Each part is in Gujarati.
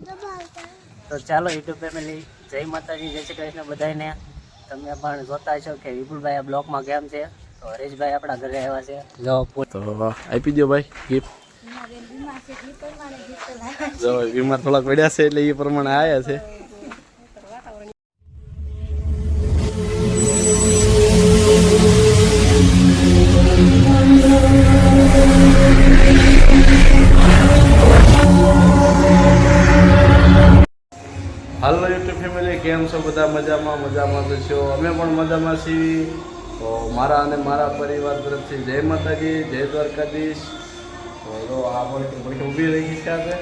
તો ચાલો યુટ્યુબ ફેમિલી, જય માતાજી, જય શ્રી કૃષ્ણ બધાને. તમે પણ જોતા છો કે વિપુલભાઈ આ બ્લોકમાં કેમ છે. તો હરેશભાઈ આપણા ઘરે આવ્યા છે. જો તો આપી દો ભાઈ ગિફ્ટ. જો બીમાર થોડાક પડ્યા છે એટલે એ પ્રમાણે આવ્યા છે. હાલો યુટ્યુબ ફેમિલી, કેમ છો બધા? મજામાં છો? અમે પણ મજામાં છીએ. તો મારા અને મારા પરિવાર તરફથી જય માતાજી, જય દ્વારકાધીશ. તો જો આ પણ ઊભી રહી છે આજે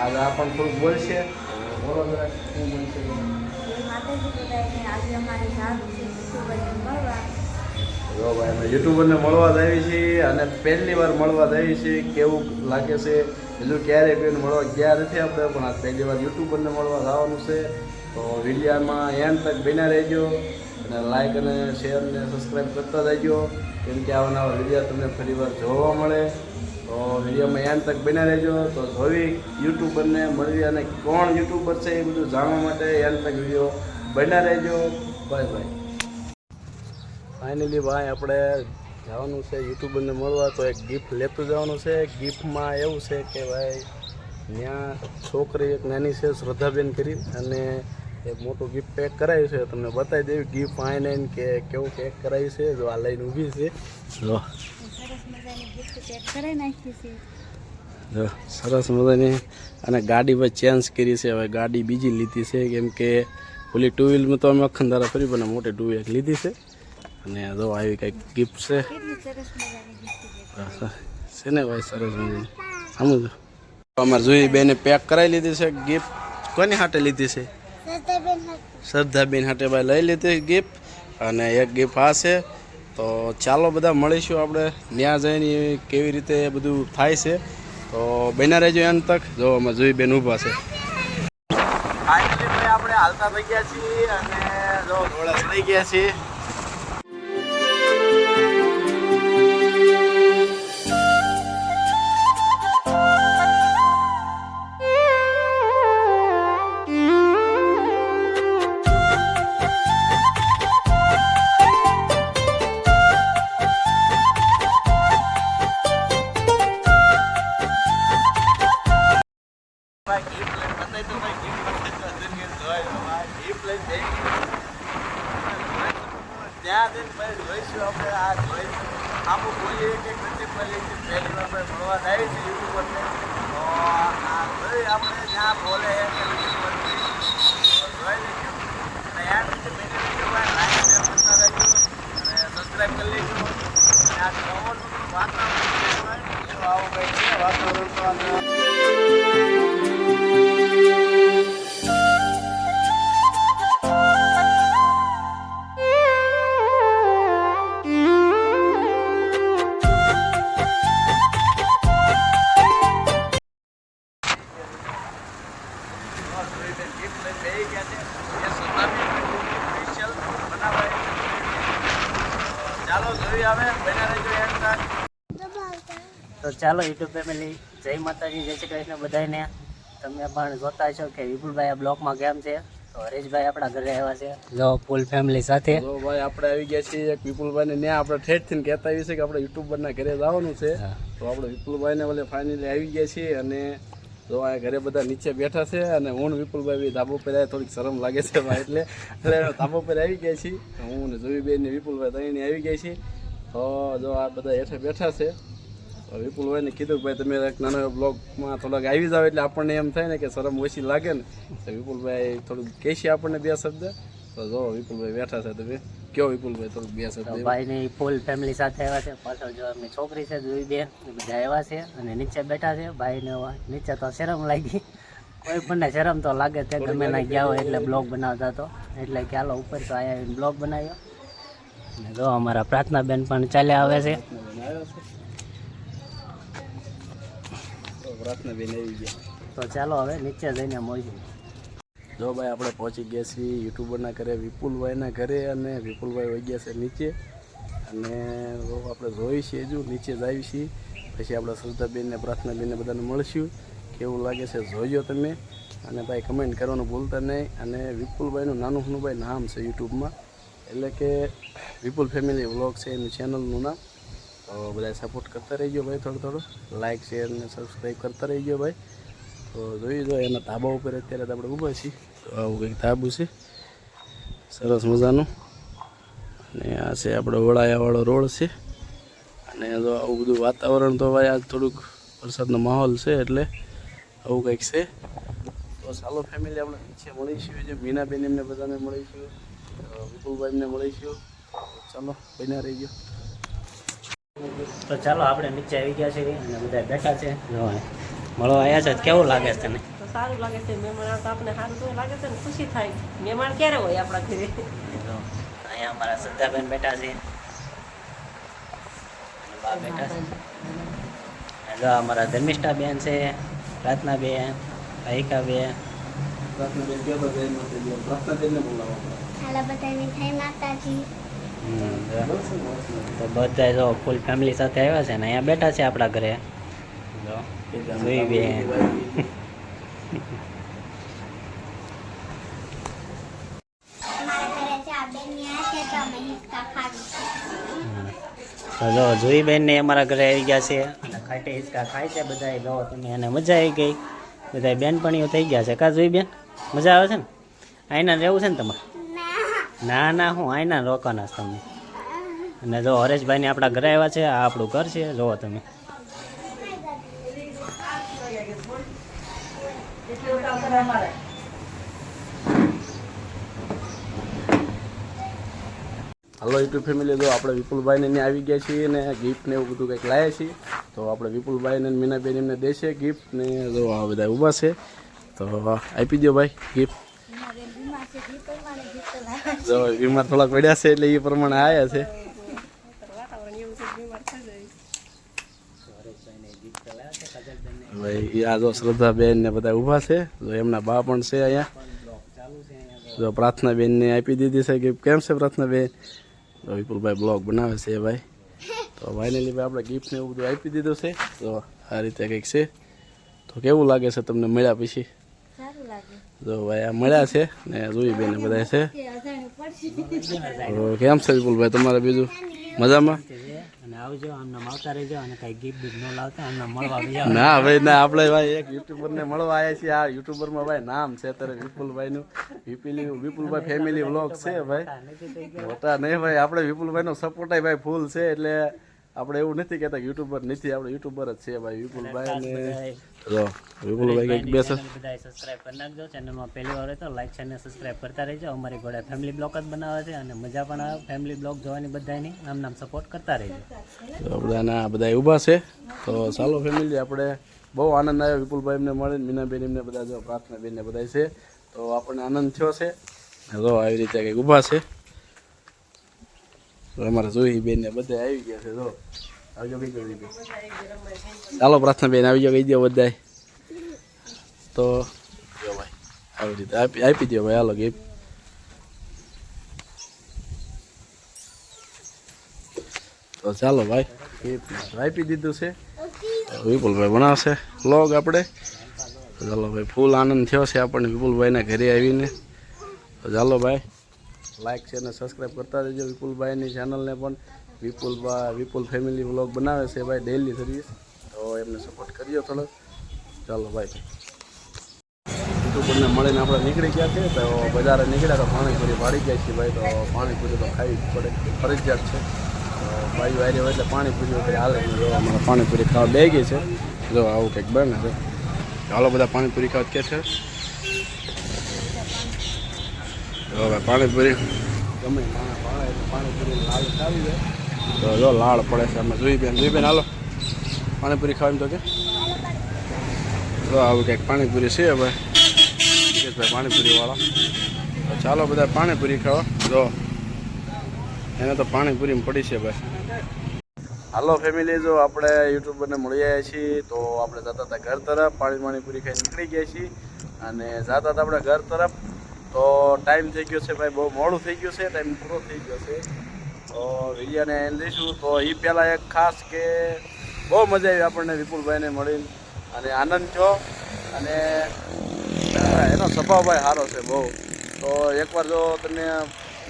આ પણ થોડુંક બોલશે. બોલો જરા શું બોલશે? જો ભાઈ અમે યુટ્યુબરને મળવા જ આવી છીએ અને પહેલી વાર મળવા જ આવી છીએ. કેવું લાગે છે? હજુ ક્યારેય કોઈને મળવા ગયા નથી આપણે, પણ આ પહેલી વાર યુટ્યુબરને મળવા જવાનું છે. તો વિડીયામાં એન્ડ તક બન્યા રહેજો અને લાઈક અને શેર અને સબસ્ક્રાઈબ કરતા રહેજો, કેમ કે આવા નવા વિડીયો તમને ફરી વાર જોવા મળે. તો વિડીયોમાં એન્ડ તક બન્યા રહેજો. તો જોવી યુટ્યુબરને મળવી અને કોણ યુટ્યુબર છે એ બધું જાણવા માટે એન્ડ તક વિડીયો બન્યા રહેજો. Bye bye. ફાઇનલી ભાઈ આપણે જવાનું છે યુટ્યુબરને મળવા, તો એક ગિફ્ટ લેતું જવાનું છે. ગિફ્ટમાં એવું છે કે ભાઈ ત્યાં છોકરી એક નાની છે શ્રદ્ધાબેન કરી, અને એક મોટું ગિફ્ટ પેક કરાવ્યું છે. તમને બતાવી દેવી ગિફ્ટ ફાઇન કે કેવું પેક કરાવ્યું છે. જો આ લઈને ઊભી છે. જો સરસ મજાની. અને ગાડી ભાઈ ચેન્જ કરી છે. હવે ગાડી બીજી લીધી છે, કેમ કે ઓલી ટુ વ્હીલમાં તો અમે અખંડારા ફરી પણ મોટી ટુ વ્હીલ લીધી છે. અને જો આવી કંઈક ગિફ્ટ છે ને ભાઈ, સરસ મજાની. સમજો અમારે જોઈ બેને પેક કરાવી લીધી છે ગિફ્ટ. કોની હાટે લીધી છે? શ્રદ્ધાબેન હાટે ભાઈ લઈ લીધી ગિફ્ટ. અને એક ગિફ્ટ આ છે. તો ચાલો બધા મળીશું આપણે ત્યાં જઈને કેવી રીતે બધું થાય છે. તો બન્યા રહેજો એન્ડ તક. જો અમે જોઈ બેન ઊભા છે. ફાઇનલી ભાઈ આપણે હાલતા થઈ ગયા છીએ અને જો ઘોડા ચડી ગયા છીએ. ત્યાં જઈને ભાઈ જોઈશું આપણે. આ જોઈશું આમ બોલીએ કે પહેલી વાર ભાઈ મળવા જાય છે યુટ્યુબરને. તો આ જોઈ આપણે જ્યાં બોલે કે યુટ્યુબર જોઈ લઈશું. અને યાર લાઈક શેર કરતા રહેજો અને સબસ્ક્રાઈબ કરી લેજો. અને આ નવું વાતાવરણ આવું કંઈ છે વાતાવરણ તો તો ચાલો યુટ્યુબ ફેમિલી, જય માતાજી, જય શ્રી કૃષ્ણ બધાને. તમે પણ જોતા છો કે વિપુલભાઈ આ બ્લોકમાં કેમ છે. તો હરેશભાઈ આપણા ઘરે આવ્યા છે. જો ફૂલ ફેમિલી સાથે. તો ભાઈ આપણે આવી ગયા છીએ એક વિપુલભાઈને ત્યાં. આપણે ઠેઠથી કહેતા આવીએ છીએ કે આપણે યુટ્યુબરના ઘરે જવાનું છે. તો આપણે વિપુલભાઈને બોલે ફાઇનલી આવી ગયા છીએ. અને જો આ ઘરે બધા નીચે બેઠા છે અને હું વિપુલભાઈ ધાબો પર આવ્યા. થોડીક શરમ લાગે છે ભાઈ, એટલે ધાબો પર આવી ગયા છીએ. હું ને જોઈબેન ને વિપુલભાઈ ત્રણે આવી ગયા છીએ. તો જો આ બધા હેઠે બેઠા છે. વિપુલભાઈને કીધું કે ભાઈ તમે એક નાનો બ્લોગમાં થોડાક આવી જાવ એટલે આપણને એમ થાય ને કે શરમ ઓછી લાગે ને. તો વિપુલભાઈ થોડુંક કહેશે આપણને બે શબ્દ. તો જો વિપુલભાઈ બેઠા છે. તમે કયો વિપુલભાઈ થોડુંક બે શબ્દ? ભાઈની ફૂલ ફેમિલી સાથે આવ્યા છે. પાછળ જો એમની છોકરી છે જોઈ બેન, બધા આવ્યા છે અને નીચે બેઠા છે. ભાઈને નીચે તો શરમ લાગી. કોઈ પણ શરમ તો લાગે છે, ગમે ના ગયા હોય એટલે બ્લોગ બનાવતા તો એટલે કે હાલો ઉપર તો આયા બ્લોગ બનાવ્યો. અને જો અમારા પ્રાર્થના બેન પણ ચાલ્યા આવે છે. તો ચાલો હવે નીચે જઈને મળીશું. જો ભાઈ આપણે પહોંચી ગયા છીએ યુટ્યુબરના ઘરે, વિપુલભાઈના ઘરે. અને વિપુલભાઈ વહી ગયા છે નીચે. અને આપણે જોઈ છીએ હજુ નીચે જ આવી છીએ. પછી આપણે શ્રદ્ધાબેન ને પ્રાર્થનાબેનને બધાને મળશું. કેવું લાગે છે જોઈજો તમે. અને ભાઈ કમેન્ટ કરવાનું ભૂલતા નહીં. અને વિપુલભાઈનું નાનું ભાઈ નામ છે યુટ્યુબમાં, એટલે કે વિપુલ ફેમિલી વ્લોગ છે એની ચેનલનું નામ. તો બધા સપોર્ટ કરતા રહીજો ભાઈ, થોડું લાઇક શેર અને સબસ્ક્રાઈબ કરતા રહીજો ભાઈ. તો જોઈ જો એના ધાબા ઉપર અત્યારે તો આપણે ઊભા છીએ. તો આવું કંઈક ધાબું છે સરસ મજાનું. અને આ છે આપણો વડાયાવાળો રોડ છે. અને જો આવું બધું વાતાવરણ તો ભાઈ આજ થોડુંક વરસાદનો માહોલ છે એટલે આવું કંઈક છે. તો ચાલો ફેમિલી આપણે નીચે મળીશું, જે મીનાબેન એમને બધાને મળીશું, વિપુલભાઈ એમને મળીશું. ચાલો બન્યા રહી ગયો. તો ચાલો આપણે નીચે આવી ગયા છીએ અને બધા બેઠા છે. જો મળવા આવ્યા છે, કેવું લાગે છે તને? તો સારું લાગે છે. મહેમાન આવતા આપણે સારું તો લાગે છે ને, ખુશી થાય. મહેમાન ક્યારે હોય આપણા ઘરે? જો અહીંયા અમારા શ્રદ્ધાબેન બેઠા છે, બા બેઠા છે. જો અમારા ધર્મિષ્ઠા બેન છે, પ્રાર્થના બેન, ભાઈકા બેન. પ્રાર્થનાબેન કહેતો જય માતાજી. પ્રાર્થનાબેનને બોલાવો. હાલો બધાને જય માતાજી. તો બધા જો ફૂલ ફેમિલી સાથે આવ્યા છે ને અહીંયા બેઠા છે આપણા ઘરે. જો જોઈ બેન. અમારા ઘરે ચા બેનની આ છે તો અમે હિસકા ખાવી છે. તો જો જોઈ બેન ને અમારા ઘરે આવી ગયા છે અને ખાટે હિંચકા ખાય છે બધા. જો તમે એને મજા આવી ગઈ, બધા બેનપણીઓ થઈ ગયા છે. કા જોઈ બેન મજા આવે છે ને? આઈના રહેવું છે ને તમારે? ના હું આઈના રોકાના જ તમને. અને જો હરેશભાઈને આપણા ઘરે આવ્યા છે, આ આપણું ઘર છે. જુઓ તમે. હાલો યુટ્યુબ ફેમિલી, જો આપણે વિપુલભાઈને ત્યાં આવી ગયા છીએ ને ગિફ્ટ ને એવું બધું કંઈક લાવ્યા છીએ. તો આપણે વિપુલભાઈને મીનાબેન એમને દેશે ગિફ્ટ ને. જો આ બધા ઊભા છે, તો આપી દો ભાઈ ગિફ્ટ. જો બીમાર થોડાક પડ્યા છે એટલે એ પ્રમાણે આવ્યા છે. ભાઈ આ જો શ્રદ્ધાબેન ને બધા ઊભા છે. જો એમના બા પણ છે અહીંયા. જો પ્રાર્થનાબેન ને આપી દીધી છે ગિફ્ટ. કેમ છે પ્રાર્થનાબેન? તો વિપુલભાઈ બ્લોગ બનાવે છે ભાઈ. તો ફાઇનલી ભાઈ આપણે ગિફ્ટ ને એવું બધું આપી દીધું છે. તો આ રીતે કંઈક છે. તો કેવું લાગે છે તમને મળ્યા પછી? સારું લાગે. જો ભાઈ આ મળ્યા છે ને જોઈ બેન બધા છે. તો કેમ છે વિપુલભાઈ તમારે બીજું મજામાં? અને આવજો, આમના આવતા રહેજો અને કઈ ગિફ્ટ બિફ્ટ ન લાવતા, આમના મળવા બીજા. ના ભાઈ ના, આપણે ભાઈ એક યુટ્યુબર ને મળવા આવ્યા છીએ. આ યુટ્યુબરમાં ભાઈ નામ છે અત્યારે વિપુલભાઈ નું, વિપુલભાઈ ફેમિલી વ્લોગ છે ભાઈ. મોટા નહીં ભાઈ, આપણે વિપુલભાઈ નો સપોર્ટ ભાઈ ફૂલ છે. એટલે આપણે એવું નથી કહેતા યુટ્યુબર નથી, આપણે યુટ્યુબર જ છે ભાઈ. વિપુલભાઈ ને જો વિપુલભાઈ કંઈક બે બધા સબસ્ક્રાઇબ કરી નાખજો. ચેનલમાં પહેલી વાર હોય તો લાઈક છે અને સબસ્ક્રાઇબ કરતા રહેજો. અમારી ઘોડે ફેમિલી બ્લોગ જ બનાવે છે અને મજા પણ આવે ફેમિલી બ્લોગ જોવાની. બધાની નામ સપોર્ટ કરતા રહેજો. તો બધાના બધા ઊભા છે. તો ચાલો ફેમિલી, આપણે બહુ આનંદ આવ્યો વિપુલભાઈ એમને મળીને, મીનાબેન એમને બધા જો પ્રાર્થનાબેન ને બધા છે. તો આપણને આનંદ થયો છે. જો આવી રીતે કંઈક ઊભા છે. તો અમારે જોઈ બેન ને બધા આવી ગયા છે. જો આવજો કઈ કરી દે. ચાલો પ્રાર્થનાબેન આવી જાઓ, કહી દો બધાય. તો જો ભાઈ આવી રીતે આપી દો ભાઈ. હાલો ગિફ્ટ. તો ચાલો ભાઈ ગિફ્ટ આપી દીધું છે. વિપુલભાઈ બનાવશે વ્લોગ આપણે. તો ચાલો ભાઈ, ફૂલ આનંદ થયો છે આપણને વિપુલભાઈના ઘરે આવીને. તો ચાલો ભાઈ, લાઈક છે અને સબસ્ક્રાઈબ કરતા રહેજો વિપુલભાઈની ચેનલને પણ. વિપુલ ફેમિલી વ્લોગ બનાવે છે ભાઈ, ડેઈલી સર્વિસ. તો એમને સપોર્ટ કરીએ થોડો. ચાલો ભાઈ, યુટ્યુબરને મળીને આપણે નીકળી ગયા છે. તો બજારે નીકળ્યા તો પાણીપુરી ભાડી જાય છે ભાઈ. તો પાણીપુરી તો ખાવી જ પડે, ફરજિયાત છે. તો ભાઈ વારી હોય એટલે પાણીપુરી વગેરે હાલે. જો અમારે પાણીપુરી ખાવા બે ગઈ છે. જો આવું કંઈક બને છે. ચાલો બધા પાણીપુરી ખાવા કે છે. જો ભાઈ પાણીપુરી ગમે પાણે એટલે પાણીપુરી લાલ ખાવી જાય. તો જો લાળ પડે છે. અમે જોઈ બેન હાલો પાણીપુરી ખાવાની. તો કે જો આવું કંઈક પાણીપુરી છે ભાઈ, ભાઈ પાણીપુરી વાળા. તો ચાલો બધા પાણીપુરી ખાવા. જો એને તો પાણીપુરી પડી છે ભાઈ. હાલો ફેમિલી, જો આપણે યુટ્યુબરને મળી આવ્યા છીએ. તો આપણે જતા હતા ઘર તરફ, પાણીપુરી ખાઈ નીકળી ગયા છીએ. અને જતા હતા આપણે ઘર તરફ. તો ટાઈમ થઈ ગયો છે ભાઈ, બહુ મોડું થઈ ગયું છે, ટાઈમ પૂરો થઈ ગયો છે. તો વિડીયોને એન્ડ લઈશું. તો એ પહેલાં એક ખાસ કે બહુ મજા આવી આપણને વિપુલભાઈને મળીને અને આનંદ થયો. અને એનો સ્વભાવ ભાઈ સારો છે બહુ. તો એકવાર જો તમે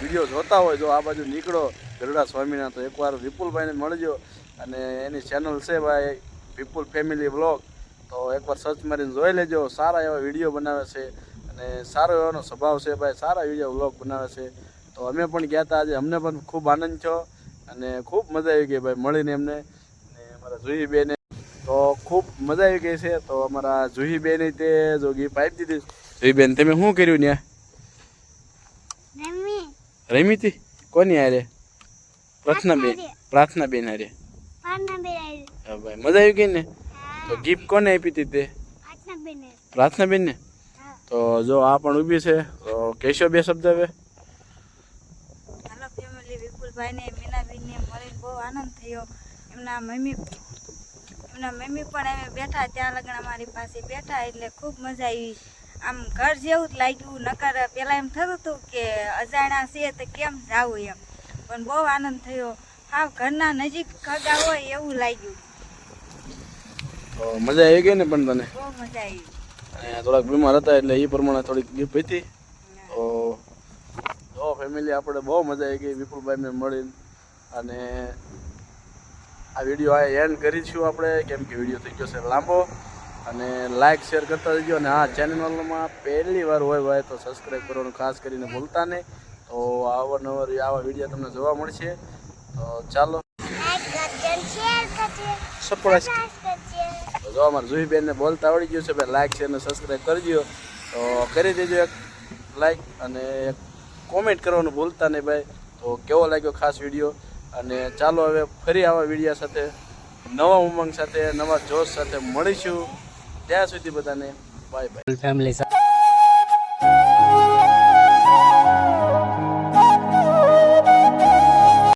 વિડીયો જોતા હોય, જો આ બાજુ નીકળો ગરુડા સ્વામીના, તો એકવાર વિપુલભાઈને મળજો. અને એની ચેનલ છે ભાઈ વિપુલ ફેમિલી વ્લોગ, તો એકવાર સર્ચ મારીને જોઈ લેજો. સારા એવા વિડીયો બનાવે છે અને સારો એવાનો સ્વભાવ છે ભાઈ, સારા વિડીયો વ્લોગ બનાવે છે. તો અમે પણ ગયા હતા આજે, અમને પણ ખૂબ આનંદ થયો અને ખૂબ મજા આવી ગઈ ભાઈ મળીને એમને. અને અમારા જુહીબેને તો ખૂબ મજા આવી ગઈ છે. તો અમારા જુહીબેને તે જો ગિફ્ટ આપી દીધી. જુહીબેન તમે શું કર્યું ત્યાં? રમી હતી? કોની હારે? પ્રાર્થનાબેન હારે. હા ભાઈ મજા આવી ગઈ ને? તો ગિફ્ટ કોને આપી હતી તે? પ્રાર્થનાબેન ને. તો જો આ પણ ઊભી છે, તો કહેશો બે શબ્દ હવે? હાલો ફેમિલી, વિપુલભાઈને મીનાબેનને મળીને બહુ આનંદ થયો. એમના મમ્મી પણ અમે બેઠા ત્યાં લગન અમારી પાસે બેઠા, એટલે ખૂબ મજા આવી. આમ ઘર જેવું જ લાગ્યું. નકર પહેલાં એમ થતું હતું કે અજાણ્યા છે તો કેમ જાવું એમ, પણ બહુ આનંદ થયો. હા, ઘરના નજીક ખગા હોય એવું લાગ્યું. તો મજા આવી ગઈ ને? પણ તને બહુ મજા આવી. અને થોડાક બીમાર હતા એટલે એ પ્રમાણે થોડીક ગિફ્ટ હતી. તો જો ફેમિલી આપણે બહુ મજા આવી ગઈ વિપુલભાઈને મળીને. અને આ વિડીયો આ એન્ડ કરીશું આપણે, કેમ કે વિડીયો થઈ ગયો છે લાંબો. અને લાઇક શેર કરતા જજો. અને આ ચેનલમાં પહેલી વાર હોય ભાઈ તો સબસ્ક્રાઈબ કરવાનું ખાસ કરીને ભૂલતા નહીં. તો અવારનવાર આવા વિડીયો તમને જોવા મળશે. તો ચાલો સરપ્રાઈઝ. તો જો અમારે જુહીબેનને બોલતા આવડી ગયું છે ભાઈ, લાઇક શેર અને સબસ્ક્રાઈબ કરજો. તો કરી દેજો એક લાઇક અને એક કોમેન્ટ કરવાનું ભૂલતા નહીં ભાઈ. તો કેવો લાગ્યો ખાસ વિડીયો. અને ચાલો હવે ફરી આવા વિડીયો સાથે, નવા ઉમંગ સાથે, નવા જોશ સાથે મળીશું. ત્યાં સુધી બધાને બાય બાય. ફેમિલી